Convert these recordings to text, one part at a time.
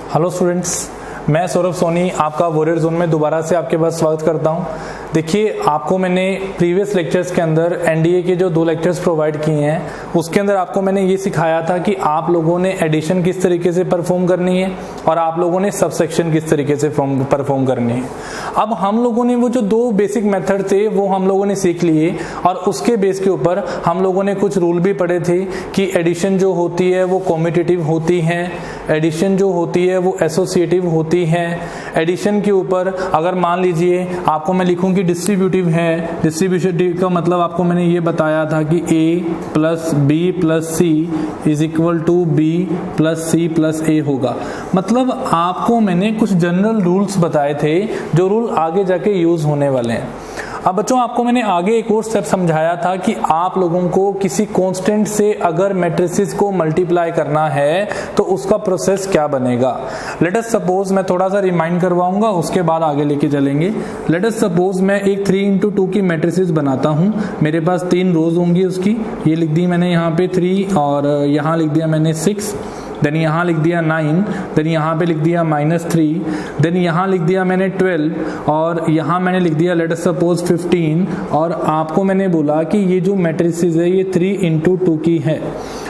Hello students, मैं सौरभ सोनी आपका warrior zone में दोबारा से आपके पास स्वागत करता हूं। देखिए, आपको मैंने प्रीवियस लेक्चर्स के अंदर एनडीए के जो 2 लेक्चर्स प्रोवाइड किए हैं उसके अंदर आपको मैंने ये सिखाया था कि आप लोगों ने एडिशन किस तरीके से परफॉर्म करनी है और आप लोगों ने सबसेक्शन किस तरीके से परफॉर्म करनी है। अब हम लोगों ने वो जो 2 बेसिक मेथड थे वो हम लोगों ने सीख लिए और उसके बेस के ऊपर हम लोगों ने कुछ रूल भी पढ़े थे कि एडिशन जो होती है वो कॉम्पिटिटिव होती है, एडिशन जो होती है वो एसोसिएटिव होती है। एडिशन के ऊपर अगर मान लीजिए आपको मैं लिखूं कि डिस्ट्रीब्यूटिव है, डिस्ट्रीब्यूटिव का मतलब आपको मैंने ये बताया था कि a plus B plus C is equal to B plus C plus A होगा। मतलब आपको मैंने कुछ जनरल रूल्स बताए थे जो रूल आगे जाके यूज होने वाले हैं। अब बच्चों, आपको मैंने आगे एक और स्टेप समझाया था कि आप लोगों को किसी कांस्टेंट से अगर मैट्रिसेस को मल्टीप्लाई करना है तो उसका प्रोसेस क्या बनेगा। लेट अस सपोज, मैं थोड़ा सा रिमाइंड करवाऊंगा उसके बाद आगे लेके चलेंगे। लेट अस सपोज मैं एक 3x2 की मैट्रिसेस बनाता हूं। मेरे पास 3 रोज होंगी उसकी, ये लिख दी मैंने यहाँ पे 3 और यहाँ लिख दिया मैंने 6, देन यहाँ लिख दिया 9, देन यहाँ पे लिख दिया -3, देन यहाँ लिख दिया मैंने 12 और यहाँ मैंने लिख दिया लेट अस सपोज 15। और आपको मैंने बोला कि ये जो मैट्रिसेस है ये 3x2 की है।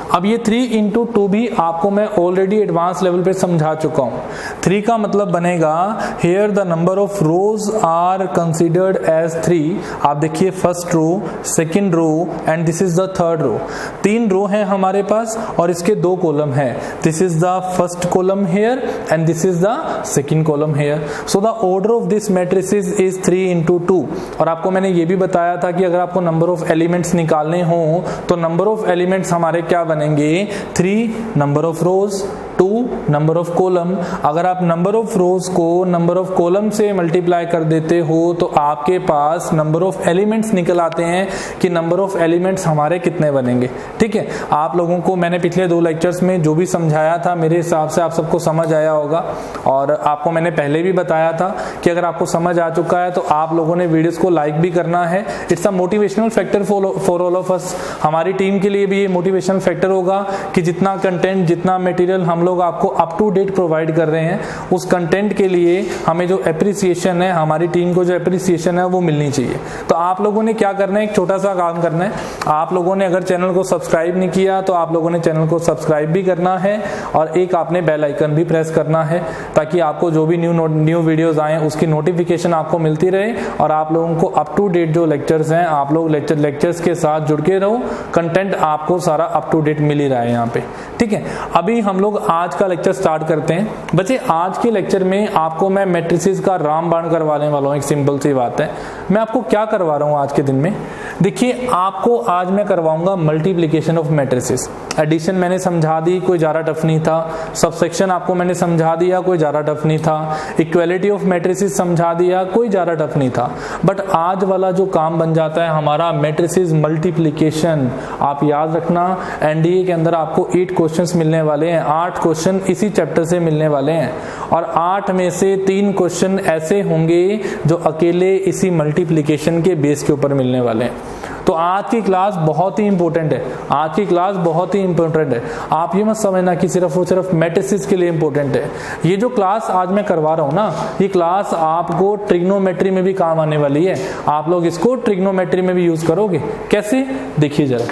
अब ये 3x2 भी आपको मैं ऑलरेडी एडवांस लेवल पे समझा चुका हूँ। 3 का मतलब बनेगा here the number of rows are considered as 3। आप देखिए first row, second row and this is the third row. 3 row है हमारे पास और इसके 2 कॉलम है। This is the first column here and this is the second column here. So the order of this matrices is 3x2। और आपको मैंने ये भी बताया था कि अगर आपको नंबर ऑफ एलिमेंट्स निकालने हो तो नंबर ऑफ एलिमेंट्स हमारे क्या बनेंगे, 3 number of rose, 2 number of column. अगर आप नंबर ऑफ रोज को नंबर ऑफ कॉलम से मल्टीप्लाई कर देते हो तो आपके पास नंबर ऑफ एलिमेंट्स निकल आते हैं कि नंबर ऑफ एलिमेंट्स हमारे कितने बनेंगे। ठीक है, आप लोगों को मैंने पिछले 2 लेक्चर्स में जो भी समझाया था मेरे हिसाब से आप सबको समझ आया होगा। और आपको मैंने पहले भी बताया था कि अगर आपको समझ आ चुका है तो आप लोगों ने वीडियोस को लाइक भी करना है। It's a motivational factor for all of us. हमारी टीम के लिए भी ये मोटिवेशनल फैक्टर होगा कि जितना कंटेंट, जितना मटेरियल हम लोग आपको अप टू डेट प्रोवाइड कर रहे हैं उस कंटेंट के लिए हमें जो एप्रिसिएशन है, हमारी टीम को जो एप्रिसिएशन है वो मिलनी चाहिए। तो आप लोगों ने क्या करना है, एक छोटा सा काम करना है। आप लोगों ने अगर चैनल को सब्सक्राइब नहीं किया तो आप लोगों ने चैनल को सब्सक्राइब भी करना है और एक आपने बेल आइकन भी प्रेस करना है ताकि आपको जो भी न्यू वीडियोस आए उसकी नोटिफिकेशन आपको मिलती रहे और आप लोगों को अप टू डेट जो लेक्चर्स हैं आप लोग लेक्चर्स के साथ जुड़ के रहो। कंटेंट आपको सारा अप टू डेट मिल ही रहा है यहाँ पे। ठीक है, अभी हम लोग आज का लेक्चर स्टार्ट करते हैं। बच्चे, आज के लेक्चर में आपको मैं मैट्रिसेस का रामबाण करवाने वाला हूँ। एक सिंपल सी बात है, मैं आपको क्या करवा रहा हूँ आज के दिन में। देखिए, आपको आज मैं करवाऊंगा मल्टीप्लिकेशन ऑफ मैट्रिसेस। एडिशन मैंने समझा दी, कोई ज्यादा टफ नहीं था। सबसेक्शन आपको मैंने समझा दिया, कोई ज्यादा टफ नहीं था। इक्वालिटी ऑफ मैट्रिसेस समझा दिया, कोई ज्यादा टफ नहीं था। बट आज वाला जो काम बन जाता है हमारा मैट्रिसेस मल्टीप्लिकेशन। आप याद रखना, एनडीए के अंदर आपको 8 क्वेश्चंस मिलने वाले हैं। 8 क्वेश्चन इसी चैप्टर से मिलने वाले हैं और 8 में से 3 क्वेश्चन ऐसे होंगे जो अकेले इसी मल्टीप्लिकेशन के बेस के ऊपर मिलने वाले हैं। तो आज की क्लास बहुत ही इंपॉर्टेंट है। आज की क्लास बहुत ही इंपॉर्टेंट है। आप ये मत समझना कि सिर्फ और सिर्फ मैट्रिसेस के लिए इंपॉर्टेंट है। ये जो क्लास आज मैं करवा रहा हूँ ना, ये क्लास आपको ट्रिग्नोमेट्री में भी काम आने वाली है। आप लोग इसको ट्रिग्नोमेट्री में भी यूज करोगे। कैसे, देखिए जरा।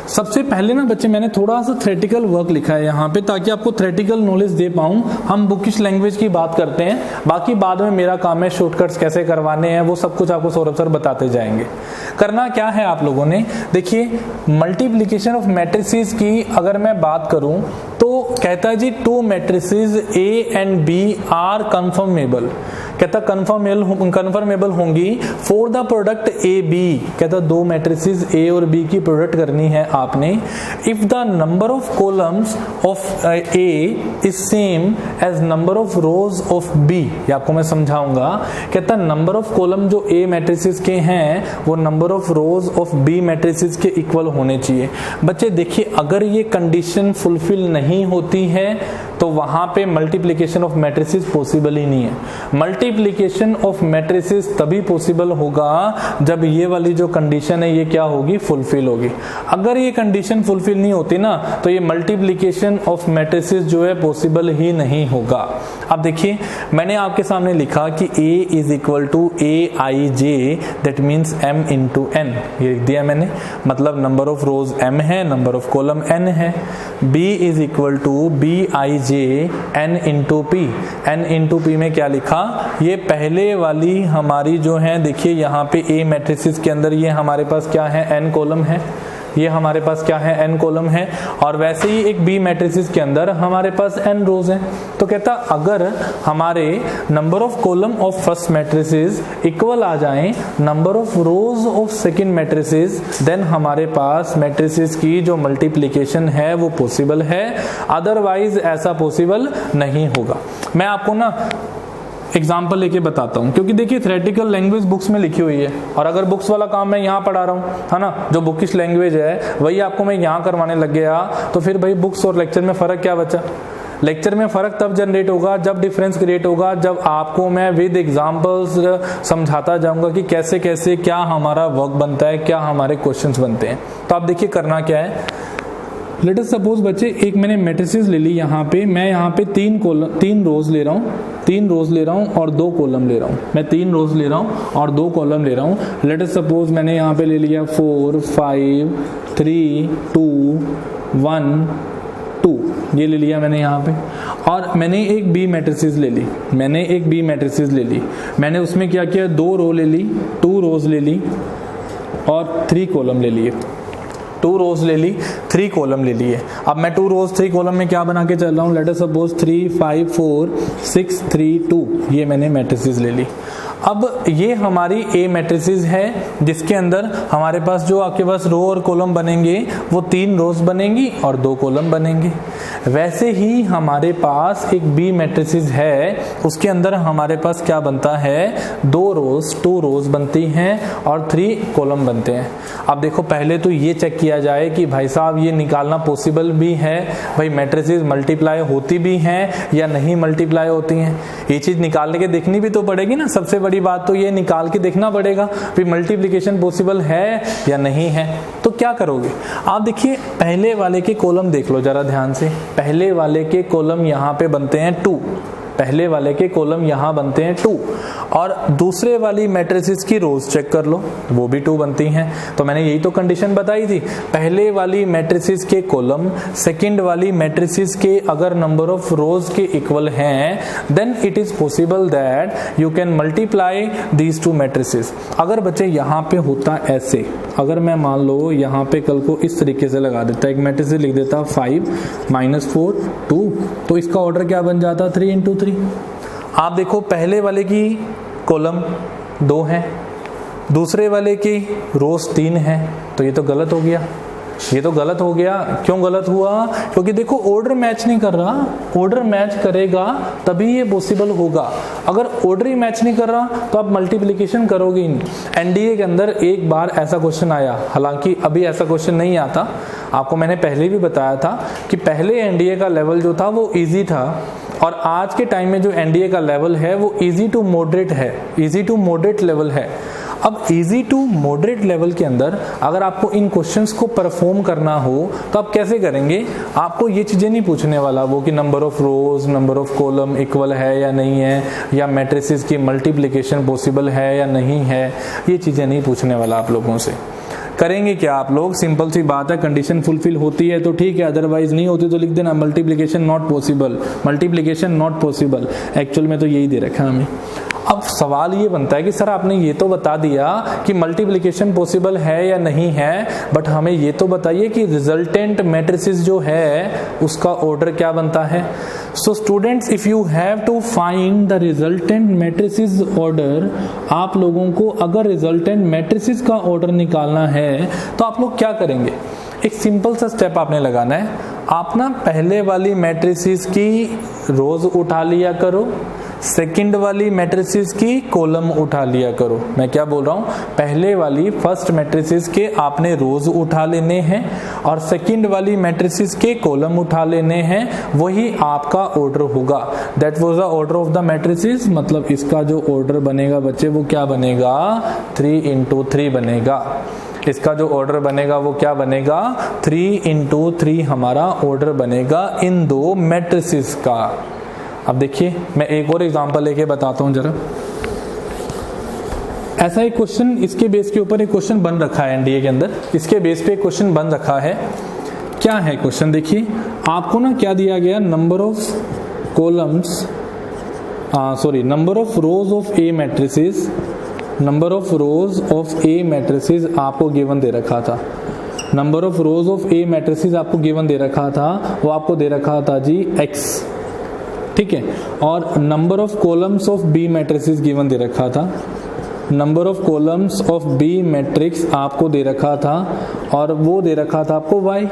सबसे पहले ना बच्चे, मैंने थोड़ा सा थ्योरेटिकल वर्क लिखा है यहाँ पे ताकि आपको थ्योरेटिकल नॉलेज दे पाऊँ। हम बुकिश लैंग्वेज की बात करते हैं, बाकी बाद में मेरा काम है शॉर्टकट्स कैसे करवाने हैं वो सब कुछ आपको सौरभ सर बताते जाएंगे। करना क्या है आप लोगों ने, देखिए मल्टीप्लिकेशन ऑफ मैट्रिसेस की अगर मैं बात करूं तो कहता है जी 2 matrices A and B are conformable. कहता कन्फर्मेबल होंगी for the product A B. कहता 2 मैट्रिसेस A और B की प्रोडक्ट करनी है आपने। If the number of columns of A is same as number of rows of B। ये आपको मैं समझाऊंगा। कहता नंबर ऑफ कॉलम जो A मैट्रिसेस के हैं वो number of rows of B matrices के इक्वल होने चाहिए। बच्चे देखिए, अगर ये कंडीशन फुलफिल नहीं होती है तो वहां पे मल्टीप्लिकेशन ऑफ मैट्रिसेस पॉसिबल ही नहीं है। मल्टीप्लिकेशन ऑफ मैट्रिसेस तभी पॉसिबल होगा जब ये वाली जो कंडीशन है ये क्या होगी, फुलफिल होगी। अगर ये कंडीशन फुलफिल नहीं होती ना, तो ये मल्टीप्लिकेशन ऑफ मैट्रिसेस जो है पॉसिबल ही नहीं होगा। अब देखिए मैंने आपके सामने लिखा कि A is equal to AIJ, that means M into N, ये लिख दिया मैंने, मतलब नंबर ऑफ रोज M है, नंबर ऑफ कॉलम N है। B is equal to BIJ N into P, N into P में क्या लिखा, ये पहले वाली हमारी जो है, देखिए यहाँ पे A मैट्रिसेस के अंदर ये हमारे पास क्या है, N कॉलम है, ये हमारे पास क्या है, N कॉलम है, और वैसे ही एक B मैट्रिसेस के अंदर हमारे पास N रोज हैं। तो कहता अगर हमारे number of column of first matrices equal आ जाएं number of rows of second matrices, then हमारे पास मैट्रिसेस की जो मल्टीप्लिकेशन है वो पॉसिबल है, अदरवाइज ऐसा पॉसिबल नहीं होगा। मैं आपको ना एग्जाम्पल लेके बताता हूँ, क्योंकि देखिए थ्योरेटिकल लैंग्वेज बुक्स में लिखी हुई है, और अगर बुक्स वाला काम मैं यहाँ पढ़ा रहा हूँ, है ना, जो बुकिश लैंग्वेज है वही आपको मैं यहाँ करवाने लग गया, तो फिर भाई बुक्स और लेक्चर में फर्क क्या बचा। लेक्चर में फर्क तब जनरेट होगा जब डिफरेंस क्रिएट होगा, जब आपको मैं विद एग्जांपल्स समझाता जाऊंगा कि कैसे कैसे क्या हमारा वर्क बनता है, क्या हमारे क्वेश्चंस बनते हैं। तो आप देखिए करना क्या है, लेट अस सपोज बच्चे एक मैंने मैट्रिसेस ले ली, यहाँ पे मैं यहाँ पे तीन रोज ले रहा हूँ और 2 कॉलम ले रहा हूँ, मैं 3 रोज ले रहा हूँ और 2 कॉलम ले रहा हूँ। लेट अस सपोज मैंने यहाँ पे ले लिया 4 5 3 2 1 2, ये ले लिया मैंने यहाँ पे, और मैंने एक बी मैट्रिसेस ले ली, मैंने उसमें क्या किया, 2 रो ले ली, 2 रोज ले ली और 3 कॉलम ले लिए, 2 रोज ले ली, 3 कॉलम ले लिए। अब मैं 2 रोज 3 कॉलम में क्या बना के चल रहा हूँ, लेट अस सपोज 3 5 4 6 3 2, ये मैंने मैट्रिसेस ले ली। अब ये हमारी ए मैट्रिसेस है, जिसके अंदर हमारे पास जो आपके पास रो और कॉलम बनेंगे वो 3 रोज बनेंगी और 2 कॉलम बनेंगे। वैसे ही हमारे पास एक बी मैट्रिसेस है, उसके अंदर हमारे पास क्या बनता है, 2 रोज बनती हैं और 3 कॉलम बनते हैं। अब देखो पहले तो ये चेक किया जाए कि भाई साहब ये निकालना पॉसिबल भी है, भाई मैट्रिसेस मल्टीप्लाई होती भी हैं या नहीं मल्टीप्लाई होती हैं, ये चीज निकालने के देखनी भी तो पड़ेगी ना। सबसे बड़ी बात तो ये निकाल के देखना पड़ेगा कि मल्टीप्लिकेशन पॉसिबल है या नहीं है। तो क्या करोगे आप, देखिए पहले वाले के कॉलम देख लो जरा ध्यान से, पहले वाले के कॉलम यहाँ पे बनते हैं 2, पहले वाले के कॉलम यहाँ बनते हैं 2, और दूसरे वाली मैट्रिसेस की रोज चेक कर लो, वो भी 2 बनती हैं। तो मैंने यही तो कंडीशन बताई थी, पहले वाली मैट्रिसेस के कॉलम सेकंड वाली मैट्रिसेस के अगर नंबर ऑफ रोज के इक्वल हैं, then it is possible that you can multiply these 2 matrices. अगर बच्चे यहाँ पे होता ऐसे, अगर मैं मान लो यहाँ पे कल को इस तरीके से लगा देता, एक मैट्रिसेस लिख देता 5 -4 2, तो इसका ऑर्डर क्या बन जाता, 3 into 3। आप देखो पहले वाले की कॉलम 2 है, दूसरे वाले की रोज 3 है, तो ये तो गलत हो गया, ये तो गलत हो गया। क्यों गलत हुआ, क्योंकि देखो ऑर्डर मैच नहीं कर रहा, ऑर्डर मैच करेगा तभी ये पॉसिबल होगा। अगर ऑर्डर ही मैच नहीं कर रहा तो आप मल्टीप्लिकेशन करोगे ही नहीं। एनडीए के अंदर एक बार ऐसा क्वेश्चन आया, हालांकि अभी ऐसा क्वेश्चन नहीं आता, आपको मैंने पहले भी बताया था कि पहले एनडीए का लेवल जो था वो इजी था, और आज के टाइम में जो एनडीए का लेवल है वो इजी टू मॉडरेट है, इजी टू मॉडरेट लेवल है। अब इजी टू मॉडरेट लेवल के अंदर अगर आपको इन क्वेश्चंस को परफॉर्म करना हो तो आप कैसे करेंगे, आपको ये चीजें नहीं पूछने वाला वो कि number of rose number of column equal है या नहीं है, या मैट्रिसेस की मल्टीप्लिकेशन पॉसिबल है या नहीं है, ये चीजें नहीं पूछने वाला आप लोगों से। करेंगे क्या आप लोग, सिंपल सी बात है, कंडीशन फुलफिल होती है तो ठीक है, अदरवाइज नहीं होती तो लिख देना multiplication not possible, multiplication not possible. Actual में तो यही दे रखा है हमें। अब सवाल ये बनता है कि सर आपने ये तो बता दिया कि मल्टीप्लिकेशन पॉसिबल है या नहीं है, बट हमें ये तो बताइए कि रिजल्टेंट मैट्रिसेस जो है उसका ऑर्डर क्या बनता है। So students, if you have to find the resultant matrices order, आप लोगों को अगर रिजल्टेंट मैट्रिसेस का ऑर्डर निकालना है तो आप लोग क्या करेंगे, एक सिंपल सा स्टेप आपने लगाना है। आप ना पहले वाली मैट्रिसेस की रोज उठा लिया करो, सेकंड वाली मैट्रिसेस की कॉलम उठा लिया करो। मैं क्या बोल रहा हूँ, पहले वाली फर्स्ट मैट्रिसेस के आपने रोज उठा लेने हैं और सेकंड वाली मैट्रिसेस के कॉलम उठा लेने हैं, वही आपका ऑर्डर होगा। That was the order of the matrices, मतलब इसका जो ऑर्डर बनेगा बच्चे वो क्या बनेगा, 3 into 3 बनेगा। इसका जो ऑर्डर बनेगा वो क्या बनेगा, 3 into 3 हमारा ऑर्डर बनेगा इन दो मैट्रिसेस का। अब देखिए मैं एक और एग्जांपल लेके बताता हूं जरा। ऐसा एक क्वेश्चन, इसके बेस के ऊपर एक क्वेश्चन बन रखा है एनडीए के अंदर, इसके बेस पे एक क्वेश्चन बन रखा है। क्या है क्वेश्चन, देखिए आपको ना क्या दिया गया, number of columns number of rows of A matrices, number of rows of A matrices आपको गिवन दे रखा था। Number of rows of A matrices आपको गिवन दे रखा था, वो आपको दे रखा था जी x, ठीक है। और number of columns of B matrices given दे रखा था, number of columns of B matrix आपको दे रखा था, और वो दे रखा था आपको y।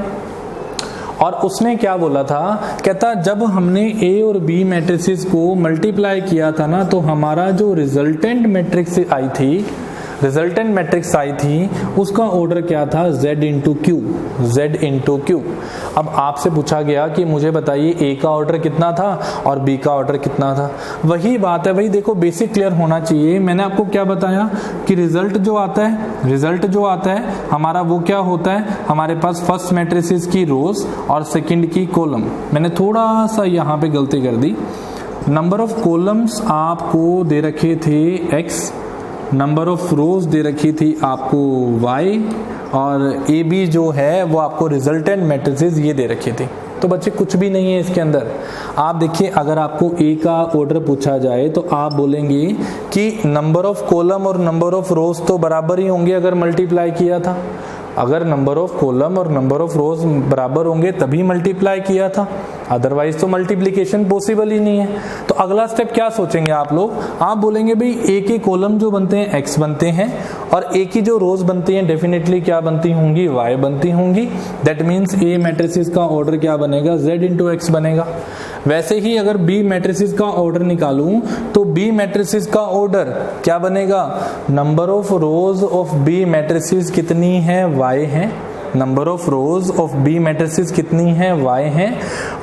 और उसने क्या बोला था, कहता जब हमने ए और बी मैट्रिसेस को मल्टीप्लाई किया था ना, तो हमारा जो रिजल्टेंट मैट्रिक्स आई थी, रिजल्टेंट मैट्रिक्स आई थी, उसका ऑर्डर क्या था, z into Q, z into Q. अब आपसे पूछा गया कि मुझे बताइए ए का ऑर्डर कितना था और बी का ऑर्डर कितना था। वही बात है, वही देखो बेसिक क्लियर होना चाहिए। मैंने आपको क्या बताया कि रिजल्ट जो आता है हमारा वो क्या होता है, हमारे पास फर्स्ट मैट्रिसेस की रोज और सेकंड की कॉलम। मैंने थोड़ा सा यहाँ पे गलती कर दी, नंबर ऑफ कॉलम्स आपको दे रखे थे x, नंबर ऑफ रोज दे रखी थी आपको y, और ए बी जो है वो आपको रिजल्टेंट मैट्रिसेस ये दे रखी थी। तो बच्चे कुछ भी नहीं है इसके अंदर। आप देखिए अगर आपको ए का ऑर्डर पूछा जाए तो आप बोलेंगे कि नंबर ऑफ कॉलम और नंबर ऑफ रोज तो बराबर ही होंगे अगर मल्टीप्लाई किया था। अगर नंबर ऑफ कॉलम और नंबर ऑफ रोज बराबर होंगे तभी मल्टीप्लाई किया था, अदरवाइज तो मल्टीप्लिकेशन पॉसिबल ही नहीं है। तो अगला स्टेप क्या सोचेंगे आप लोग, आप बोलेंगे भाई ए के कॉलम जो बनते हैं x बनते हैं, और ए की जो रोज बनती हैं डेफिनेटली क्या बनती होंगी, y बनती होंगी। दैट मीन्स ए मैट्रिसेस का ऑर्डर क्या बनेगा, z इंटू x बनेगा। वैसे ही अगर बी मैट्रिसेस का ऑर्डर निकालूं तो बी मैट्रिसेस का ऑर्डर क्या बनेगा, number of rows of B matrices कितनी है, y है, number of rows of B matrices कितनी है, y है,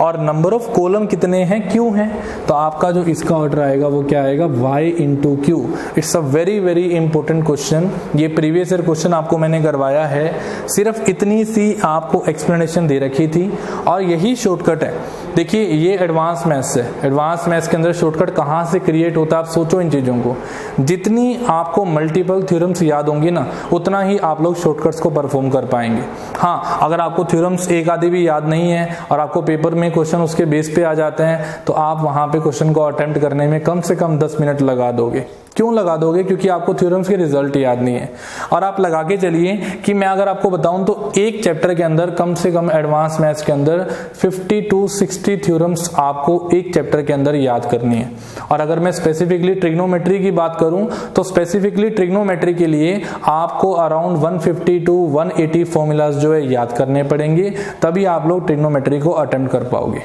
और नंबर ऑफ कॉलम कितने हैं, q है। तो आपका जो इसका ऑर्डर आएगा वो क्या आएगा, y into Q. It's a very very important question, ये प्रीवियस ईयर क्वेश्चन आपको मैंने करवाया है। सिर्फ इतनी सी आपको एक्सप्लेनेशन दे रखी थी और यही शॉर्टकट है। देखिए ये एडवांस मैथ्स है, एडवांस मैथ्स के अंदर शॉर्टकट कहाँ से क्रिएट होता है, आप सोचो इन चीज़ों को। जितनी आपको मल्टीपल थ्योरम्स याद होंगी ना, उतना ही आप लोग शॉर्टकट्स को परफॉर्म कर पाएंगे। हाँ, अगर आपको थ्योरम्स एक आधी भी याद नहीं है और आपको पेपर में क्वेश्चन उसके बेस पे आ जाते हैं, तो आप वहां पे क्वेश्चन को अटेम्प्ट करने में कम से कम 10 मिनट लगा दोगे। क्यों लगा दोगे, क्योंकि आपको थ्योरम्स के रिजल्ट याद नहीं है। और आप लगा के चलिए कि मैं अगर आपको बताऊं तो एक चैप्टर के अंदर कम से कम एडवांस मैथ्स के अंदर 50 to 60 थ्योरम्स आपको एक चैप्टर के अंदर याद करनी है। और अगर मैं स्पेसिफिकली ट्रिग्नोमेट्री की बात करूं तो स्पेसिफिकली ट्रिग्नोमेट्री के लिए आपको अराउंड 150 to 180 फॉर्मूलाज जो है याद करने पड़ेंगे, तभी आप लोग ट्रिग्नोमेट्री को अटेम्प्ट कर पाओगे।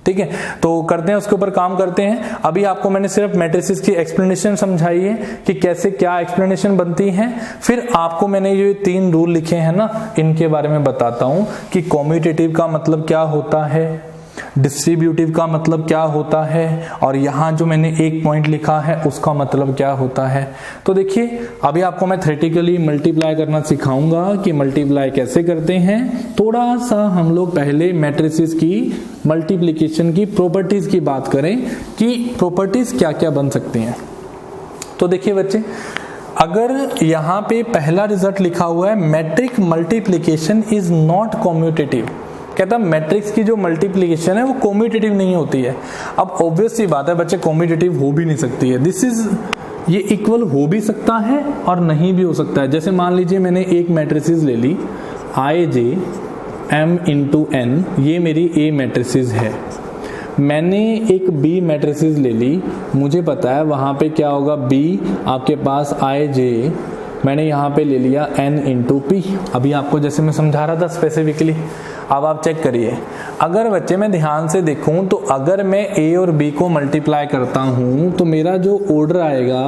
ठीक है, तो करते हैं, उसके ऊपर काम करते हैं। अभी आपको मैंने सिर्फ मैट्रिसेस की एक्सप्लेनेशन समझाई है कि कैसे क्या एक्सप्लेनेशन बनती है। फिर आपको मैंने ये 3 रूल लिखे हैं ना, इनके बारे में बताता हूं कि कॉम्यूटेटिव का मतलब क्या होता है, डिस्ट्रीब्यूटिव का मतलब क्या होता है, और यहाँ जो मैंने एक पॉइंट लिखा है उसका मतलब क्या होता है। तो देखिए अभी आपको मैं थ्योरेटिकली मल्टीप्लाई करना सिखाऊंगा कि मल्टीप्लाई कैसे करते हैं। थोड़ा सा हम लोग पहले मैट्रिसेस की मल्टीप्लिकेशन की प्रॉपर्टीज की बात करें कि प्रॉपर्टीज क्या क्या बन सकती हैं। तो देखिए बच्चे, अगर यहाँ पे पहला रिजल्ट लिखा हुआ है matrix multiplication is not commutative, कहता मैट्रिक्स की जो मल्टीप्लिकेशन है वो कॉम्यूटेटिव नहीं होती है। अब ऑब्वियस सी बात है बच्चे, कॉम्यूटेटिव हो भी नहीं सकती है। दिस इज, ये इक्वल हो भी सकता है और नहीं भी हो सकता है। जैसे मान लीजिए मैंने एक मैट्रिसेस ले ली आई जे एम इंटू एन, ये मेरी ए मैट्रिसेस है। मैंने एक बी मैट्रिसेस ले ली, मुझे पता है वहां पे क्या होगा, बी आपके पास आई जे, मैंने यहाँ पे ले लिया n इंटू पी। अभी आपको जैसे मैं समझा रहा था स्पेसिफिकली, अब आप चेक करिए। अगर बच्चे मैं ध्यान से देखूं तो अगर मैं a और b को मल्टीप्लाई करता हूं तो मेरा जो ऑर्डर आएगा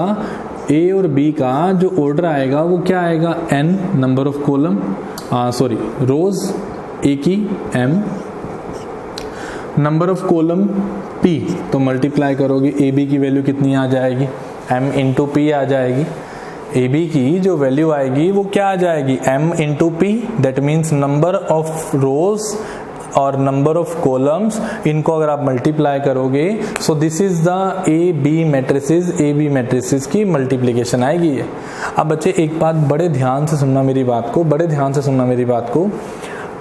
a और b का जो ऑर्डर आएगा वो क्या आएगा, n number of column rows a की m, number of column p, तो मल्टीप्लाई करोगे a b की वैल्यू कितनी आ जाएगी, m इंटू पी आ जाएगी। ए बी की जो वैल्यू आएगी वो क्या आ जाएगी, m into P, that means number of rows और नंबर ऑफ कॉलम्स, इनको अगर आप मल्टीप्लाई करोगे, so this is the A B matrices की मल्टीप्लिकेशन आएगी। अब बच्चे एक बात बड़े ध्यान से सुनना मेरी बात को,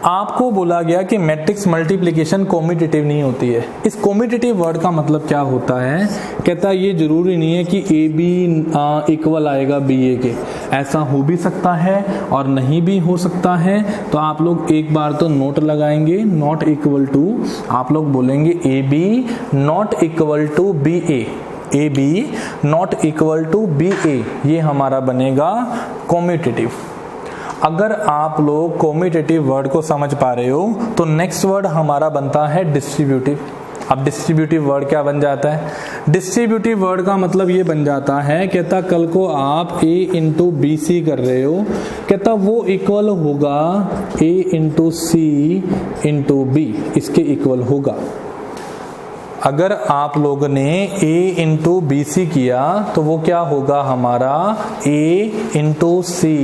आपको बोला गया कि मैट्रिक्स मल्टीप्लिकेशन कॉम्यूटेटिव नहीं होती है। इस कॉम्यूटेटिव वर्ड का मतलब क्या होता है, कहता है ये जरूरी नहीं है कि ए बी इक्वल आएगा बी ए के, ऐसा हो भी सकता है और नहीं भी हो सकता है। तो आप लोग एक बार तो नोट लगाएंगे, नॉट इक्वल टू, आप लोग बोलेंगे A B not equal to B A, A B not equal to B A, ये हमारा बनेगा कॉम्यूटेटिव। अगर आप लोग कॉम्यूटेटिव वर्ड को समझ पा रहे हो तो नेक्स्ट वर्ड हमारा बनता है डिस्ट्रीब्यूटिव। अब डिस्ट्रीब्यूटिव वर्ड क्या बन जाता है, डिस्ट्रीब्यूटिव वर्ड का मतलब ये बन जाता है, कहता कल को आप a इंटू बी सी कर रहे हो, कहता वो इक्वल होगा a into C into B, इसके इक्वल होगा। अगर आप लोगों ने a इंटू बी सी किया तो वो क्या होगा हमारा a इंटू सी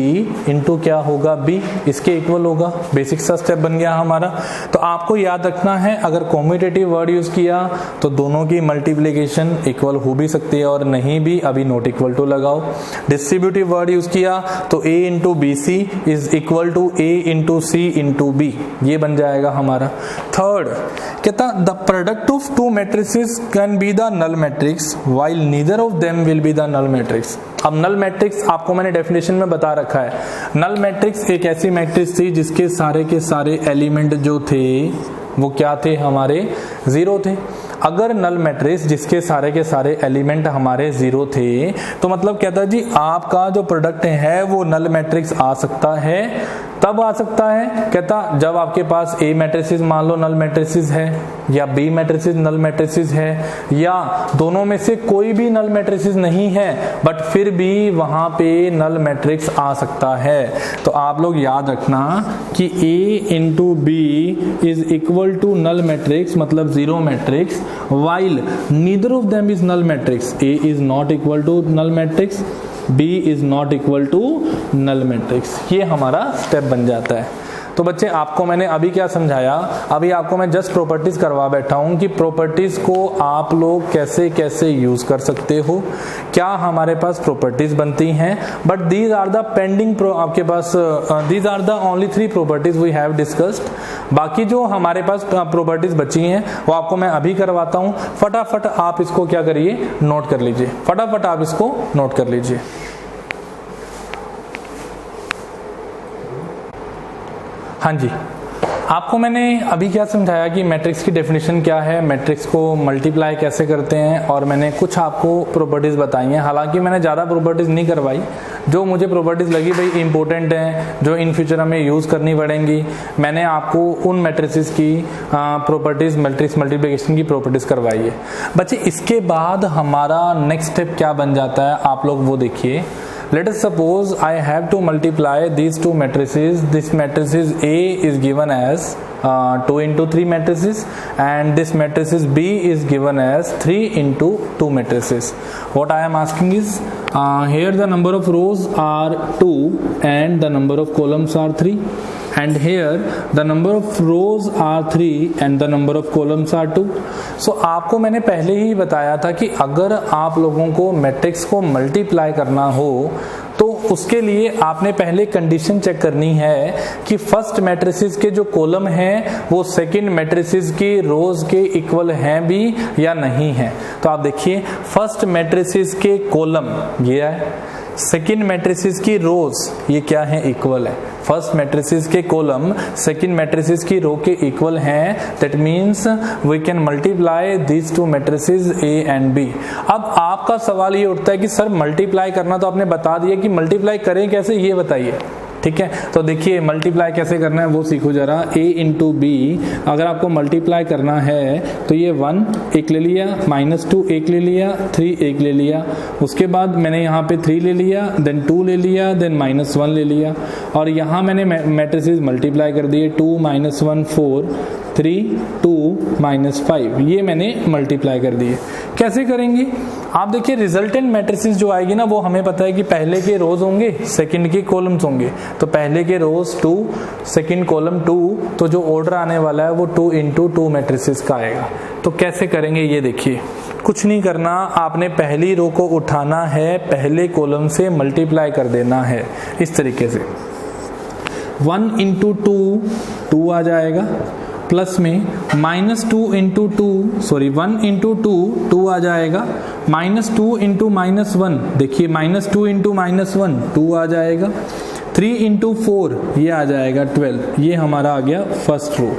इंटू क्या होगा b, इसके इक्वल होगा। बेसिक सा स्टेप बन गया हमारा। तो आपको याद रखना है, अगर कॉम्यूटेटिव वर्ड यूज किया तो दोनों की मल्टीप्लिकेशन इक्वल हो भी सकती है और नहीं भी, अभी नॉट इक्वल टू लगाओ। डिस्ट्रीब्यूटिव वर्ड यूज किया तो a into B C is equal to a into C into B, ये बन जाएगा हमारा। थर्ड कहता the product of two matrices can be the null matrix while neither of them will be the null matrix। अब null matrix आपको मैंने definition में बता रखा है। नल मैट्रिक्स एक ऐसी मैट्रिक्स थी जिसके सारे के सारे एलिमेंट जो थे वो क्या थे, हमारे जीरो थे। अगर नल मैट्रिक्स जिसके सारे के सारे एलिमेंट हमारे जीरो थे तो मतलब कहता है जी आपका जो प्रोडक्ट है वो नल मैट्रिक्स आ सकता है, तब आ सकता है कहता जब आपके पास ए मैट्रिसेस मान लो नल मैट्रिसेस है, या बी मैट्रिसेस नल मैट्रिसेस है, या दोनों में से कोई भी नल मैट्रिसेस नहीं है बट फिर भी वहां पे नल मैट्रिक्स आ सकता है। तो आप लोग याद रखना कि a into B is equal to null matrix, मतलब zero matrix, while neither of them is null matrix। A is not equal to null matrix, B is not equal to null matrix। ये हमारा step बन जाता है। तो बच्चे आपको मैंने अभी क्या समझाया, अभी आपको मैं जस्ट प्रॉपर्टीज करवा बैठा हूं कि प्रॉपर्टीज को आप लोग कैसे कैसे यूज कर सकते हो, क्या हमारे पास प्रॉपर्टीज बनती हैं। But these are the pending आपके पास, these are the only 3 properties we have discussed. बाकी जो हमारे पास प्रॉपर्टीज बची हैं वो आपको मैं अभी करवाता हूं। फटाफट आप इसको क्या करिए, नोट कर लीजिए, फटाफट आप इसको नोट कर लीजिए। हाँ जी, आपको मैंने अभी क्या समझाया कि मैट्रिक्स की डेफिनेशन क्या है, मैट्रिक्स को मल्टीप्लाई कैसे करते हैं, और मैंने कुछ आपको प्रॉपर्टीज बताई हैं। हालांकि मैंने ज़्यादा प्रॉपर्टीज नहीं करवाई, जो मुझे प्रॉपर्टीज लगी भाई इंपॉर्टेंट हैं, जो इन फ्यूचर हमें यूज़ करनी पड़ेंगी, मैंने आपको उन मैट्रिसेस की प्रॉपर्टीज, मैट्रिक्स मल्टीप्लिकेशन की प्रॉपर्टीज करवाई है। बच्चे इसके बाद हमारा नेक्स्ट स्टेप क्या बन जाता है, आप लोग वो देखिए। Let us suppose I have to multiply these two matrices. This matrices A is given as 2 into 3 matrices, and this matrices B is given as 3 into 2 matrices. What I am asking is here the number of rows are 2 and the number of columns are 3, and here the number of rows are 3 and the number of columns are 2. So आपको मैंने पहले ही बताया था कि अगर आप लोगों को मैट्रिक्स को मल्टीप्लाई करना हो तो उसके लिए आपने पहले कंडीशन चेक करनी है कि फर्स्ट मैट्रिसेस के जो कॉलम हैं वो सेकंड मैट्रिसेस की रोज के इक्वल हैं भी या नहीं है। तो आप देखिए फर्स्ट मैट्रिसेस के कॉलम ये है, सेकंड मैट्रिसेस की रोज ये क्या है, इक्वल है। फर्स्ट मैट्रिसेस के कॉलम सेकंड मैट्रिसेस की रो के इक्वल हैं, that means we can multiply these two matrices A and B. अब आपका सवाल ये उठता है कि सर मल्टीप्लाई करना तो आपने बता दिया, कि मल्टीप्लाई करें कैसे ये बताइए। ठीक है, तो देखिए मल्टीप्लाई कैसे करना है वो सीखो जरा। a इंटू बी अगर आपको मल्टीप्लाई करना है तो ये 1 एक ले लिया, -2 एक ले लिया, 3 एक ले लिया, उसके बाद मैंने यहाँ पे 3 ले लिया, देन 2 ले लिया, देन -1 ले लिया, और यहाँ मैंने मैट्रिसेस मल्टीप्लाई कर दिए। 2 - 1 4, 3 2 - 5, ये मैंने मल्टीप्लाई कर दिए। कैसे करेंगे? आप देखिए रिजल्टेंट मैट्रिसेस जो आएगी ना, वो हमें पता है कि पहले के रोज होंगे, सेकंड के कॉलम्स होंगे। तो पहले के रोज 2, सेकंड कॉलम 2, तो जो ऑर्डर आने वाला है वो 2 into 2 मैट्रिसेस का आएगा। तो कैसे करेंगे ये देखिए, कुछ नहीं करना, आपने पहली रो को उठाना है, पहले कॉलम से मल्टीप्लाई कर देना है इस तरीके से। 1 into 2 2 आ जाएगा, प्लस में -2 into 2 सॉरी 1 into 2 2 आ जाएगा, -2 into -1 देखिए -2 into -1 2 आ जाएगा, 3 into 4 ये आ जाएगा 12। ये हमारा आ गया फर्स्ट रो।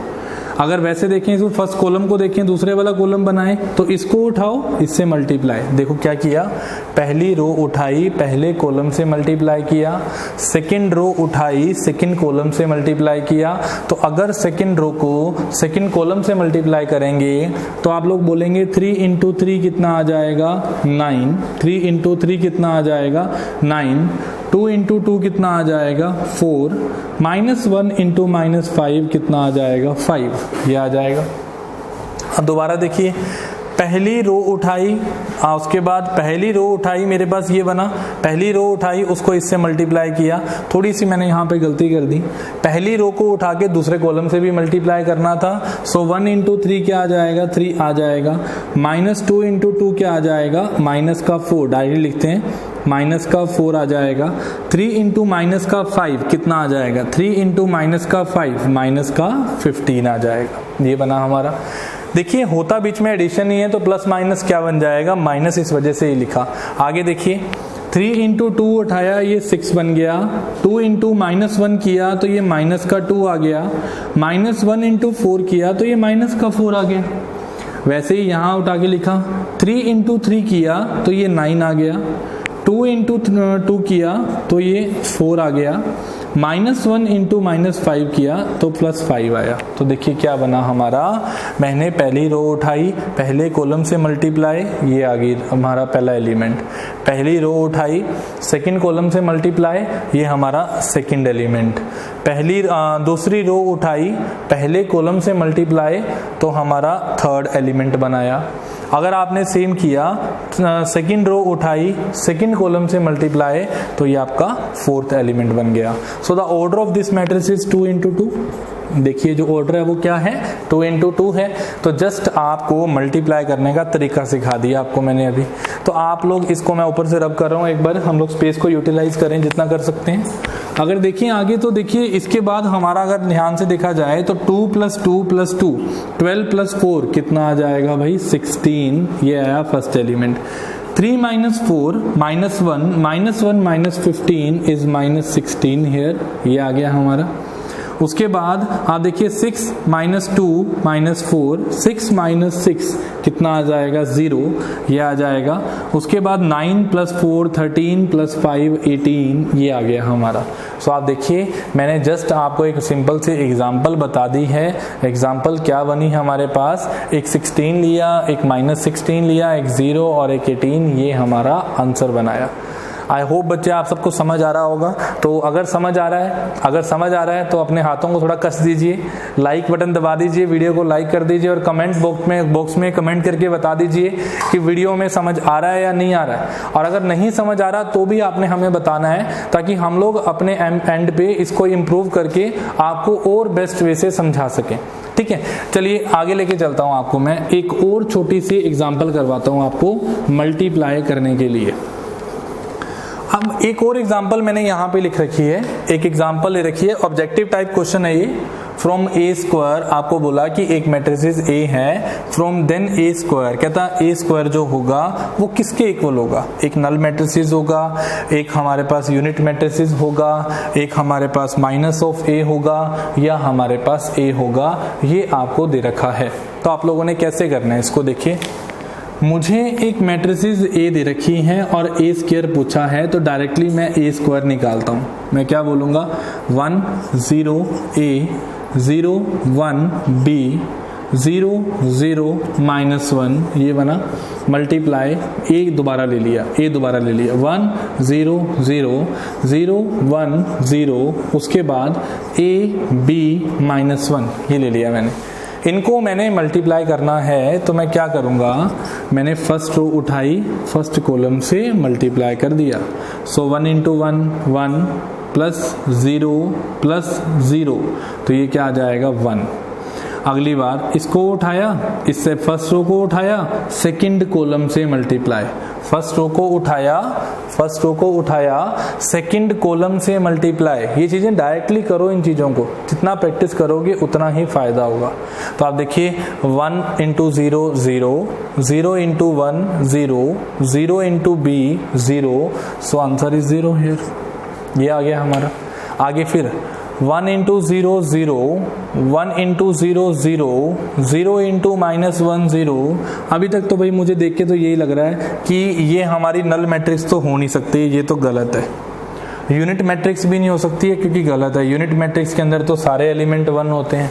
अगर वैसे देखें इसको फर्स्ट कॉलम को देखें, दूसरे वाला कॉलम बनाएं तो इसको उठाओ, इससे मल्टीप्लाई। देखो क्या किया, पहली रो उठाई, पहले कॉलम से मल्टीप्लाई किया, सेकंड रो उठाई, सेकंड कॉलम से मल्टीप्लाई किया। तो अगर सेकंड रो को सेकंड कॉलम से मल्टीप्लाई करेंगे तो आप लोग बोलेंगे 3 into 3 कितना आ जाएगा 9, 3 into 3 कितना आ जाएगा 9, 2 into 2 कितना आ जाएगा 4, -1 into -5 कितना आ जाएगा 5, ये आ जाएगा। अब दोबारा देखिए, पहली रो उठाई, उसके बाद पहली रो उठाई, मेरे पास ये बना, पहली रो उठाई, उसको इससे मल्टीप्लाई किया। थोड़ी सी मैंने यहाँ पे गलती कर दी, पहली रो को उठा के दूसरे कॉलम से भी मल्टीप्लाई करना था। सो 1 into 3 क्या आ जाएगा 3 आ जाएगा, -2 into 2 क्या आ जाएगा माइनस का 4, डायरेक्ट लिखते हैं माइनस का 4 आ जाएगा, 3 into माइनस का 5 कितना आ जाएगा 3 into माइनस का 5 माइनस का 15 आ जाएगा। ये बना हमारा। देखिए होता बीच में एडिशन ही है तो प्लस माइनस क्या बन जाएगा माइनस, इस वजह से ही लिखा। आगे देखिए 3 into 2 उठाया, ये 6 बन गया, 2 into -1 किया तो ये माइनस का 2 आ गया, -1 into 4 किया तो ये माइनस का 4 आ गया। वैसे ही यहाँ उठा के लिखा, 3 into 3 किया तो ये 9 आ गया, 2 into 2 किया तो ये 4 आ गया, -1 into -5 किया तो +5 आया। तो देखिए क्या बना हमारा, मैंने पहली रो उठाई, पहले कॉलम से मल्टीप्लाई, ये आ गई हमारा पहला एलिमेंट, पहली रो उठाई, सेकंड कॉलम से मल्टीप्लाई, ये हमारा सेकंड एलिमेंट, पहली दूसरी रो उठाई, पहले कॉलम से मल्टीप्लाई, तो हमारा थर्ड एलिमेंट बनाया। अगर आपने सेम किया, सेकंड रो उठाई, सेकंड कॉलम से मल्टीप्लाई, तो ये आपका फोर्थ एलिमेंट बन गया। सो the order of this matrix is 2 into 2। देखिए जो ऑर्डर है वो क्या है 2 into 2 है। तो जस्ट आपको मल्टीप्लाई करने का तरीका सिखा दिया आपको मैंने अभी। तो आप लोग इसको मैं ऊपर से रब कर रहा हूँ, एक बार हम लोग स्पेस को यूटिलाइज करें जितना कर सकते हैं। अगर देखिए आगे तो देखिए इसके बाद हमारा अगर ध्यान से देखा जाए तो 2 + 2 + 2 12 + 4 कितना आ जाएगा भाई 16, ये आया फर्स्ट एलिमेंट। 3 - 4 -1 -15 इज -16 हियर, ये आ गया हमारा। उसके बाद आप देखिए 6 - 2 - 4 6 - 6 कितना आ जाएगा 0, ये आ जाएगा। उसके बाद 9 + 4 13 + 5 18, ये आ गया हमारा। सो आप देखिए मैंने जस्ट आपको एक सिंपल सी एग्जांपल बता दी है। एग्जांपल क्या बनी हमारे पास, एक 16 लिया, एक -16 लिया, एक 0 और एक 18, ये हमारा आंसर बनाया। आई होप बच्चे आप सबको समझ आ रहा होगा। तो अगर समझ आ रहा है तो अपने हाथों को थोड़ा कस दीजिए, लाइक बटन दबा दीजिए, वीडियो को लाइक कर दीजिए और कमेंट बॉक्स में कमेंट करके बता दीजिए कि वीडियो में समझ आ रहा है या नहीं आ रहा है। और अगर नहीं समझ आ रहा तो भी आपने हमें बताना है, ताकि हम लोग अपने एंड पे इसको इम्प्रूव करके आपको और बेस्ट वे से समझा सकें। ठीक है, चलिए आगे लेके चलता हूँ आपको। मैं एक और छोटी सी एग्जाम्पल करवाता हूँ आपको मल्टीप्लाई करने के लिए। अब एक और एग्जांपल मैंने यहाँ पे लिख रखी है, एक एग्जांपल ले रखी है, ऑब्जेक्टिव टाइप क्वेश्चन है ये। फ्रॉम ए स्क्वायर, आपको बोला कि एक मैट्रिसेस ए है, फ्रॉम देन ए स्क्वायर, कहता ए स्क्वायर जो होगा वो किसके इक्वल होगा, एक नल मैट्रिसेस होगा, एक हमारे पास यूनिट मैट्रिसेस होगा, एक हमारे पास -(a) होगा, या हमारे पास a होगा। ये आपको दे रखा है। तो आप लोगों ने कैसे करना है इसको देखिए। मुझे एक मैट्रिसेस ए दे रखी है और ए स्क्वायर पूछा है, तो डायरेक्टली मैं ए स्क्वायर निकालता हूँ। मैं क्या बोलूँगा 1 0 a 0 1 b 0 0 -1, ये बना, मल्टीप्लाई ए दोबारा ले लिया 1 0 0 0 1 0, उसके बाद a b -1 ये ले लिया मैंने। इनको मैंने मल्टीप्लाई करना है तो मैं क्या करूंगा, मैंने फर्स्ट रो उठाई, फर्स्ट कॉलम से मल्टीप्लाई कर दिया। सो 1 इंटू 1 1 प्लस 0 प्लस 0, तो ये क्या आ जाएगा 1। अगली बार इसको उठाया, इससे फर्स्ट रो को उठाया, सेकंड कॉलम से मल्टीप्लाई, फर्स्ट रो को उठाया सेकंड कॉलम से मल्टीप्लाई। ये चीजें डायरेक्टली करो, इन चीजों को जितना प्रैक्टिस करोगे उतना ही फायदा होगा। तो आप देखिए 1 into 0 0, 0 into 1 0, 0 into B 0, so answer is 0 here. ये आ गया हमारा। आगे फिर 1 इंटू 0 0, 1 इंटू 0 0, 0 इंटू माइनस 1 0। अभी तक तो भाई मुझे देख के तो यही लग रहा है कि ये हमारी नल मैट्रिक्स तो हो नहीं सकती, ये तो गलत है। यूनिट मैट्रिक्स भी नहीं हो सकती है क्योंकि गलत है। यूनिट मैट्रिक्स के अंदर तो सारे एलिमेंट 1 होते हैं,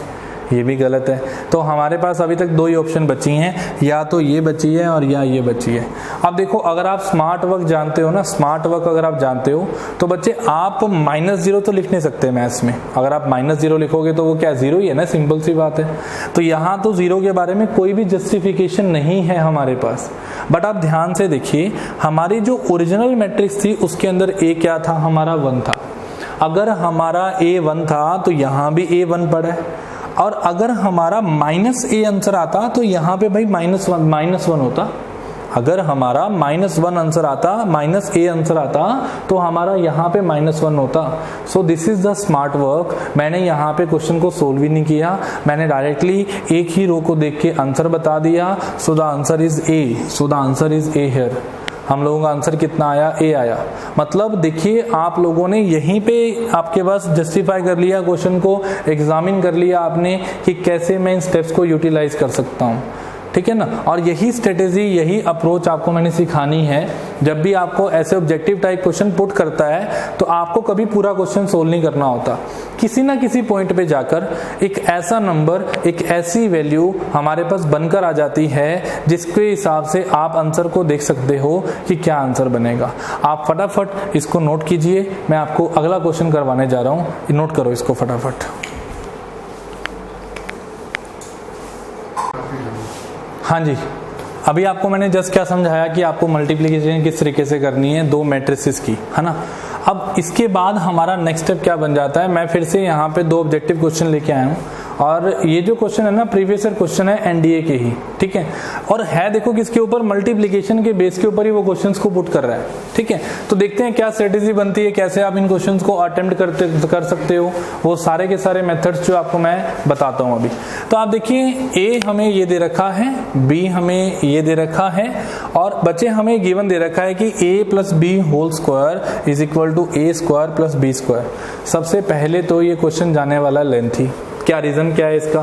ये भी गलत है। तो हमारे पास अभी तक 2 ही ऑप्शन बची हैं, या तो ये बची है और या ये बची है। अब देखो अगर आप स्मार्ट वर्क जानते हो ना, स्मार्ट वर्क अगर आप जानते हो तो बच्चे आप -0 तो लिख नहीं सकते मैथ्स में। अगर आप -0 लिखोगे तो वो क्या 0 ही है ना, सिंपल सी बात है। तो यहाँ तो 0 के बारे में कोई भी जस्टिफिकेशन नहीं है हमारे पास। बट आप ध्यान से देखिए, हमारी जो ओरिजिनल मैट्रिक्स थी उसके अंदर ए क्या था, हमारा 1 था। अगर हमारा ए 1 था तो यहाँ भी ए 1 पड़ा है, और अगर हमारा -a आंसर आता तो यहाँ पे भाई -1 होता। अगर हमारा -1 आंसर आता, -a आंसर आता, तो हमारा यहाँ पे -1 होता। सो this is the smart work. मैंने यहाँ पे क्वेश्चन को सोल्व ही नहीं किया, मैंने डायरेक्टली एक ही रो को देख के आंसर बता दिया। So the answer is a here. हम लोगों का आंसर कितना आया, ए आया। मतलब देखिए आप लोगों ने यहीं पे आपके पास जस्टिफाई कर लिया, क्वेश्चन को एग्जामिन कर लिया आपने कि कैसे मैं इन स्टेप्स को यूटिलाइज कर सकता हूँ, ठीक है ना। और यही स्ट्रेटेजी, यही अप्रोच आपको मैंने सिखानी है। जब भी आपको ऐसे ऑब्जेक्टिव टाइप क्वेश्चन पुट करता है तो आपको कभी पूरा क्वेश्चन सोल्व नहीं करना होता। किसी ना किसी पॉइंट पे जाकर एक ऐसा नंबर, एक ऐसी वैल्यू हमारे पास बनकर आ जाती है जिसके हिसाब से आप आंसर को देख सकते हो कि क्या आंसर बनेगा। आप फटाफट इसको नोट कीजिए, मैं आपको अगला क्वेश्चन करवाने जा रहा हूँ। नोट करो इसको फटाफट। हाँ जी, अभी आपको मैंने जस्ट क्या समझाया कि आपको मल्टीप्लिकेशन किस तरीके से करनी है 2 मैट्रिसेस की, है ना। अब इसके बाद हमारा नेक्स्ट स्टेप क्या बन जाता है, मैं फिर से यहाँ पे 2 ऑब्जेक्टिव क्वेश्चन लेके आया हूँ। और ये जो क्वेश्चन है ना, प्रीवियस ईयर क्वेश्चन है एनडीए के ही, ठीक है। और है देखो किसके ऊपर, मल्टीप्लिकेशन के बेस के ऊपर ही वो क्वेश्चंस को पुट कर रहा है, ठीक है। तो देखते हैं क्या स्ट्रेटेजी बनती है, कैसे आप इन क्वेश्चंस को अटेम्प्ट कर सकते हो। वो सारे के सारे मेथड्स जो आपको मैं बताता हूँ अभी। तो आप देखिए, ए हमें ये दे रखा है, बी हमें ये दे रखा है, और बच्चे हमें गिवन दे रखा है कि a plus B whole square is equal to A square plus B square. सबसे पहले तो ये क्वेश्चन जाने वाला लेंथी। क्या रीजन क्या है इसका,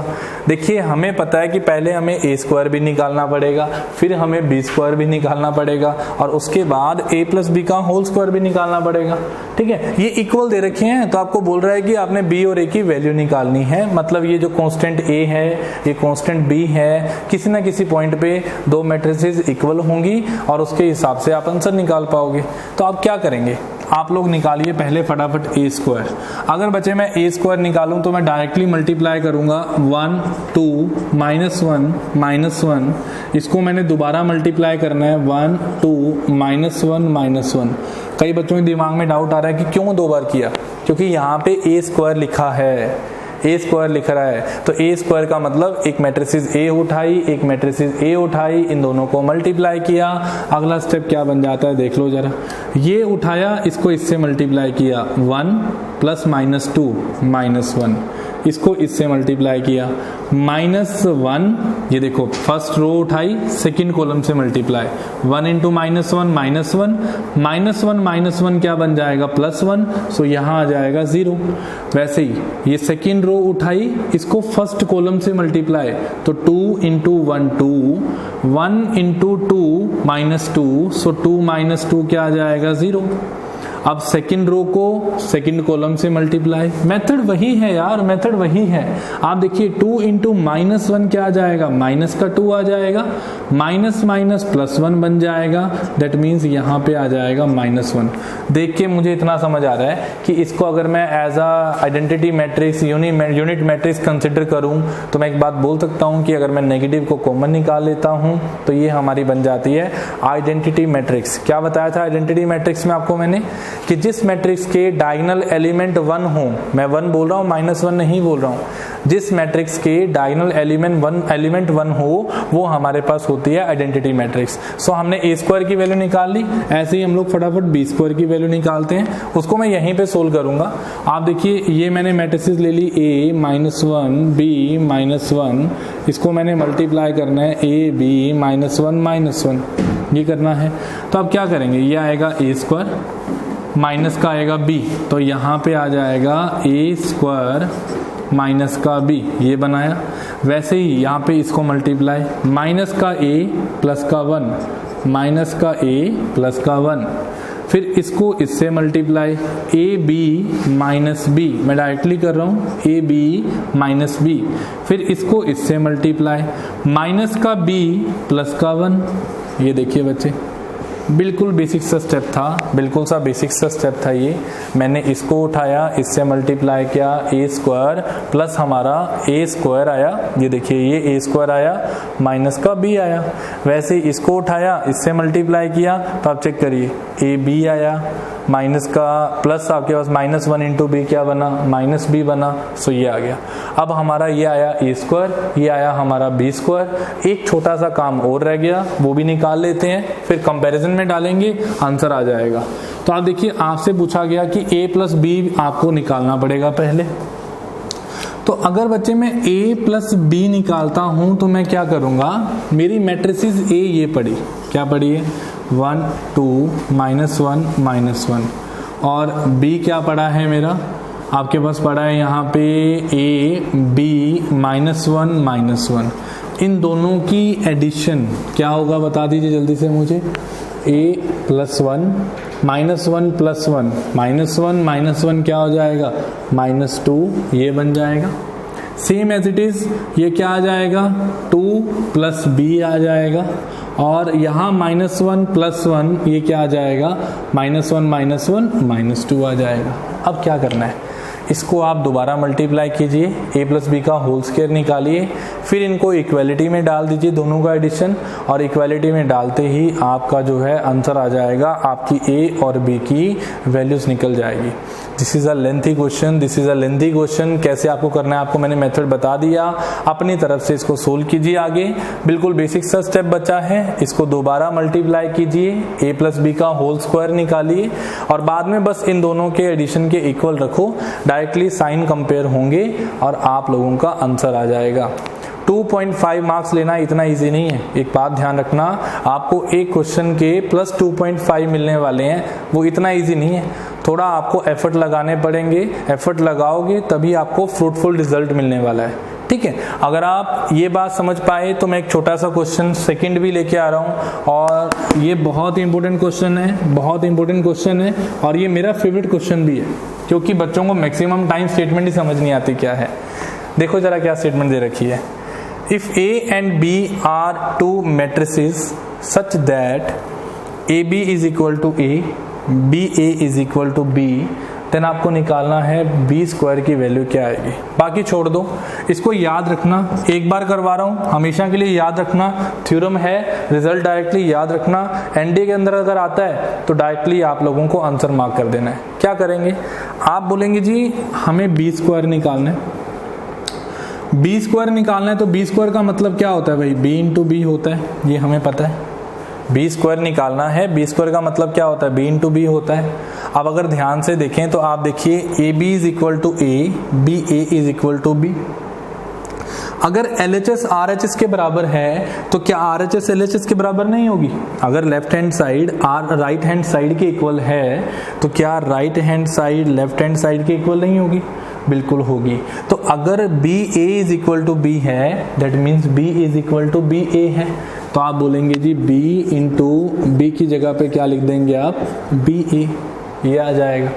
देखिए हमें पता है कि पहले हमें ए स्क्वायर भी निकालना पड़ेगा, फिर हमें बी स्क्वायर भी निकालना पड़ेगा, और उसके बाद ए प्लस बी का होल स्क्वायर भी निकालना पड़ेगा, ठीक है। ये इक्वल दे रखे हैं तो आपको बोल रहा है कि आपने बी और ए की वैल्यू निकालनी है। मतलब ये जो कांस्टेंट ए है, ये कांस्टेंट बी है, किसी ना किसी पॉइंट पे 2 मैट्रिसेस इक्वल होंगी और उसके हिसाब से आप आंसर निकाल पाओगे। तो आप क्या करेंगे, आप लोग निकालिए पहले फटाफट ए स्क्वायर। अगर बच्चे मैं ए स्क्वायर निकालूं तो मैं डायरेक्टली मल्टीप्लाई करूंगा 1 2 -1 -1। इसको मैंने दोबारा मल्टीप्लाई करना है 1 2 -1 -1। कई बच्चों के दिमाग में डाउट आ रहा है कि क्यों 2 बार किया, क्योंकि यहाँ पे ए स्क्वायर लिखा है, ए स्क्वायर लिख रहा है। तो ए स्क्वायर का मतलब एक मैट्रिसेस ए उठाई, एक मैट्रिसेस ए उठाई, इन दोनों को मल्टीप्लाई किया। अगला स्टेप क्या बन जाता है देख लो जरा, ये उठाया, इसको इससे मल्टीप्लाई किया 1 प्लस -2 -1, इसको इससे मल्टीप्लाई किया -1। ये देखो फर्स्ट रो उठाई, सेकंड कॉलम से मल्टीप्लाई 1 इंटू -1 -1 क्या बन जाएगा +1। सो यहाँ आ जाएगा 0। वैसे ही ये सेकंड रो उठाई, इसको फर्स्ट कॉलम से मल्टीप्लाई, तो 2 इंटू 1 2, 1 इंटू 2 -2, सो 2 -2 क्या आ जाएगा 0। अब सेकंड रो को सेकंड कॉलम से मल्टीप्लाई, मेथड वही है यार, मेथड वही है। आप देखिए 2 इंटू -1 क्या आ जाएगा, माइनस का 2 आ जाएगा, माइनस माइनस प्लस 1 बन जाएगा, दैट मीन्स यहाँ पे आ जाएगा -1। देख के मुझे इतना समझ आ रहा है कि इसको अगर मैं as a identity matrix unit matrix consider करूं तो मैं एक बात बोल सकता हूं कि अगर मैं नेगेटिव को कॉमन निकाल लेता हूं तो ये हमारी बन जाती है आइडेंटिटी मैट्रिक्स। क्या बताया था आइडेंटिटी मैट्रिक्स में आपको मैंने कि जिस मैट्रिक्स के डायगोनल एलिमेंट 1 हो, मैं 1 बोल रहा हूं, -1 नहीं बोल रहा हूं, जिस मैट्रिक्स के डायगोनल एलिमेंट 1 हो वो हमारे पास होती है आइडेंटिटी मैट्रिक्स। सो हमने a स्क्वायर की वैल्यू निकाल ली, ऐसे ही हम लोग फटाफट b स्क्वायर की वैल्यू निकालते हैं, उसको मैं यहीं पे सोल्व करूंगा। आप देखिए ये मैंने मैट्रिसेस ले ली a -1 b -1, इसको मैंने मल्टीप्लाई करना है a b -1 -1, ये करना है। तो अब क्या करेंगे, ये आएगा a स्क्वायर माइनस का आएगा b, तो यहाँ पे आ जाएगा a स्क्वायर माइनस का b, ये बनाया। वैसे ही यहाँ पे इसको मल्टीप्लाई, माइनस का a प्लस का 1, माइनस का a प्लस का 1, फिर इसको इससे multiply A B minus B, मैं डायरेक्टली कर रहा हूँ ए बी माइनस बी, फिर इसको इससे मल्टीप्लाई माइनस का b प्लस का 1। ये देखिए बच्चे बिल्कुल बेसिक सा स्टेप था, बिल्कुल सा बेसिक सा स्टेप था ये। मैंने इसको उठाया, इससे मल्टीप्लाई किया, ए स्क्वायर प्लस हमारा ए स्क्वायर आया, ये देखिए ये ए स्क्वायर आया माइनस का बी आया। वैसे इसको उठाया, इससे मल्टीप्लाई किया, तो आप चेक करिए ए बी आया माइनस का प्लस आपके पास -1 इंटू बी क्या बना, -b बना। सो ये आ गया। अब हमारा ये आया ए स्क्वायर, ये आया हमारा बी स्क्वायर। एक छोटा सा काम और रह गया, वो भी निकाल लेते हैं, फिर कंपैरिजन में डालेंगे, आंसर आ जाएगा। तो आप देखिए आपसे पूछा गया कि a प्लस बी आपको निकालना पड़ेगा पहले। तो अगर बच्चे मैं a प्लस बी निकालता हूं तो मैं क्या करूंगा, मेरी मैट्रिसेस a ये पड़ी, क्या पड़ी है 1 2 -1 -1, और b क्या पड़ा है मेरा, आपके पास पड़ा है यहाँ पे a b -1 -1। इन दोनों की एडिशन क्या होगा बता दीजिए जल्दी से मुझे। a प्लस 1 -1 प्लस 1 -1 -1 क्या हो जाएगा -2, ये बन जाएगा। सेम एज इट इज ये क्या आ जाएगा 2 प्लस b आ जाएगा, और यहाँ -1 प्लस 1 ये क्या आ जाएगा -1 -2 आ जाएगा। अब क्या करना है, इसको आप दोबारा मल्टीप्लाई कीजिए, a प्लस बी का होल स्क्वायर निकालिए, फिर इनको इक्वालिटी में डाल दीजिए दोनों का एडिशन, और इक्वालिटी में डालते ही आपका जो है आंसर आ जाएगा, आपकी a और b की वैल्यूज निकल जाएगी। This is a lengthy question, कैसे आपको करना है आपको मैंने मेथड बता दिया, अपनी तरफ से इसको सोल्व कीजिए आगे। बिल्कुल बेसिक सा स्टेप बचा है, इसको दोबारा मल्टीप्लाई कीजिए, a प्लस बी का होल स्क्वायर निकालिए, और बाद में बस इन दोनों के एडिशन के इक्वल रखो, डायरेक्टली साइन कंपेयर होंगे और आप लोगों का आंसर आ जाएगा। 2.5 मार्क्स लेना इतना इजी नहीं है। एक बात ध्यान रखना, आपको एक क्वेश्चन के प्लस 2.5 मिलने वाले हैं, वो इतना इजी नहीं है, थोड़ा आपको एफर्ट लगाने पड़ेंगे। एफर्ट लगाओगे तभी आपको फ्रूटफुल रिजल्ट मिलने वाला है, ठीक है। अगर आप ये बात समझ पाए तो मैं एक छोटा सा क्वेश्चन सेकंड भी लेके आ रहा हूँ, और ये बहुत इंपॉर्टेंट क्वेश्चन है, और ये मेरा फेवरेट क्वेश्चन भी है, क्योंकि बच्चों को मैक्सिमम टाइम स्टेटमेंट ही समझ नहीं आती क्या है। देखो जरा क्या स्टेटमेंट दे रखी है, if a and b are two matrices such that ab is equal to a, ba is equal to b, then आपको निकालना है b स्क्वायर की वैल्यू क्या आएगी। बाकी छोड़ दो, इसको याद रखना, एक बार करवा रहा हूँ, हमेशा के लिए याद रखना। थ्योरम है, रिजल्ट डायरेक्टली याद रखना। एनडीए के अंदर अगर आता है तो डायरेक्टली आप लोगों को आंसर मार्क कर देना है। क्या करेंगे, आप बोलेंगे जी हमें b स्क्वायर निकालना है, बी स्क्वायर निकालना है, तो बी स्क्वायर का मतलब क्या होता है भाई, b इंटू बी होता है, ये हमें पता है। बी स्क्वायर निकालना है, बी स्क्वायर का मतलब क्या होता है, b इंटू बी होता है। अब अगर ध्यान से देखें तो आप देखिए A B is equal to A, B A is equal to B. अगर LHS RHS के बराबर है तो क्या RHS LHS के बराबर नहीं होगी। अगर left hand side right hand side के इक्वल है तो क्या right hand side left hand side के इक्वल नहीं होगी, बिल्कुल होगी। तो अगर B A is equal to B है, that means B is equal to B A है, तो आप बोलेंगे जी b इंटू बी की जगह पे क्या लिख देंगे आप, बी ए, ये आ जाएगा।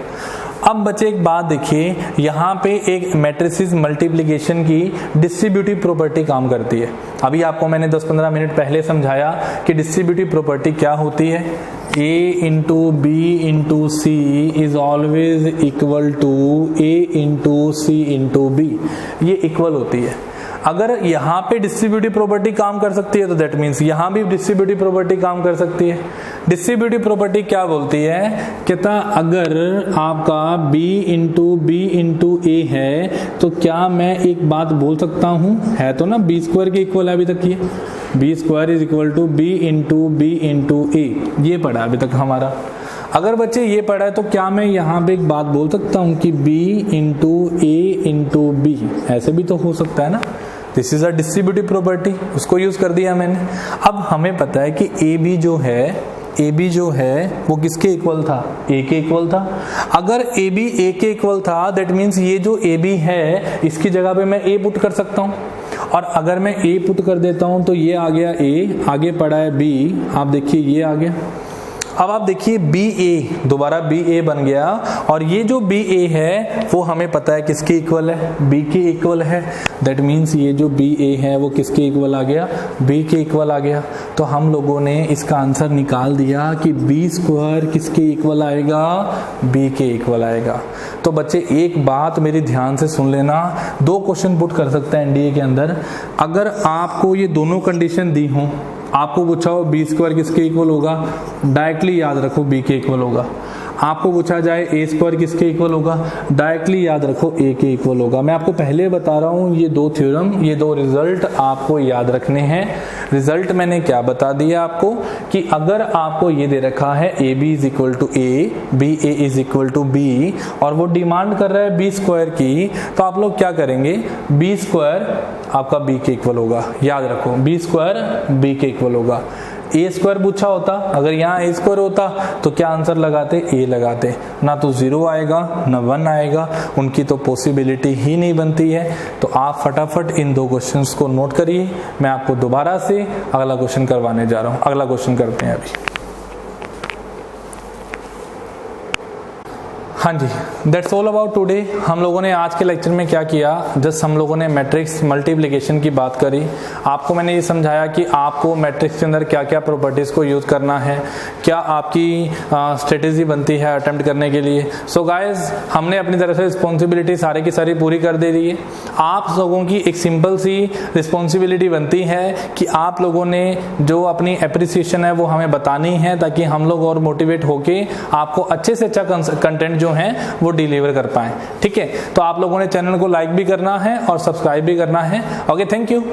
अब बच्चे एक बात देखिए, यहाँ पे एक मैट्रिसेस मल्टीप्लिकेशन की डिस्ट्रीब्यूटिव प्रॉपर्टी काम करती है। अभी आपको मैंने 10-15 मिनट पहले समझाया कि डिस्ट्रीब्यूटिव प्रॉपर्टी क्या होती है। A into B into C is always equal to A into C into B, ये इक्वल होती है। अगर यहाँ पे डिस्ट्रीब्यूटिव प्रॉपर्टी काम कर सकती है तो दैट मीन्स यहाँ भी डिस्ट्रीब्यूटिव प्रॉपर्टी काम कर सकती है। डिस्ट्रीब्यूटिव प्रॉपर्टी क्या बोलती है, कहता अगर आपका b इंटू बी इंटू ए है तो क्या मैं एक बात बोल सकता हूँ, है तो ना बी स्क्वायर के इक्वल है अभी तक ये, B square is equal to B into A, ये पढ़ा अभी तक हमारा। अगर बच्चे ये पढ़ा है तो क्या मैं यहाँ पे एक बात बोल सकता हूँ कि b इंटू ए इंटू बी, ऐसे भी तो हो सकता है ना। This is a distributive property, उसको यूज कर दिया मैंने। अब हमें पता है कि ए बी जो है वो किसके इक्वल था, ए के इक्वल था। अगर ए बी ए के इक्वल था दैट मीन्स ये जो ए बी है इसकी जगह पे मैं ए पुट कर सकता हूँ, और अगर मैं ए पुट कर देता हूँ तो ये आ गया ए, आगे पड़ा है बी, आप देखिए ये आ गया। अब आप देखिए बी ए, दोबारा बी ए बन गया, और ये जो बी ए है वो हमें पता है किसके इक्वल है, बी के इक्वल है। दैट मीन्स ये जो बी ए है वो किसके इक्वल आ गया, बी के इक्वल आ गया। तो हम लोगों ने इसका आंसर निकाल दिया कि बी स्क्वायर किसके इक्वल आएगा, बी के इक्वल आएगा। तो बच्चे एक बात मेरी ध्यान से सुन लेना, 2 क्वेश्चन पुट कर सकते हैं एनडीए के अंदर। अगर आपको ये दोनों कंडीशन दी हो, आपको पूछा हो बी स्क्वायर किसके इक्वल होगा, डायरेक्टली याद रखो बी के इक्वल होगा। आपको पूछा जाए ए स्क्वायर किसके इक्वल होगा, डायरेक्टली याद रखो ए के इक्वल होगा। मैं आपको पहले बता रहा हूँ ये 2 थ्योरम, ये 2 रिजल्ट आपको याद रखने हैं। रिजल्ट मैंने क्या बता दिया आपको कि अगर आपको ये दे रखा है A B is equal to A, B A is equal to B, और वो डिमांड कर रहा है बी स्क्वायर की, तो आप लोग क्या करेंगे, बी स्क्वायर आपका बी के इक्वल होगा, याद रखो बी स्क्वायर बी के इक्वल होगा। ए स्क्वायर पूछा होता, अगर यहाँ ए स्क्वायर होता तो क्या आंसर लगाते, ए लगाते, ना तो 0 आएगा ना 1 आएगा, उनकी तो पॉसिबिलिटी ही नहीं बनती है। तो आप फटाफट इन 2 क्वेश्चंस को नोट करिए, मैं आपको दोबारा से अगला क्वेश्चन करवाने जा रहा हूँ। अगला क्वेश्चन करते हैं अभी। हाँ जी, दैट्स ऑल अबाउट टुडे। हम लोगों ने आज के लेक्चर में क्या किया, जस्ट हम लोगों ने मैट्रिक्स मल्टीप्लिकेशन की बात करी। आपको मैंने ये समझाया कि आपको मैट्रिक्स के अंदर क्या क्या प्रॉपर्टीज को यूज करना है, क्या आपकी स्ट्रेटेजी बनती है अटेम्प्ट करने के लिए। सो गाइस, हमने अपनी तरफ से रिस्पॉन्सिबिलिटी सारी की सारी पूरी कर दे दी है। आप लोगों की एक सिंपल सी रिस्पॉन्सिबिलिटी बनती है कि आप लोगों ने जो अपनी एप्रिसिएशन है वो हमें बतानी है, ताकि हम लोग और मोटिवेट होके आपको अच्छे से अच्छा कंटेंट जो है वो डिलीवर कर पाएं। ठीक है, तो आप लोगों ने चैनल को लाइक भी करना है और सब्सक्राइब भी करना है। Okay, thank you.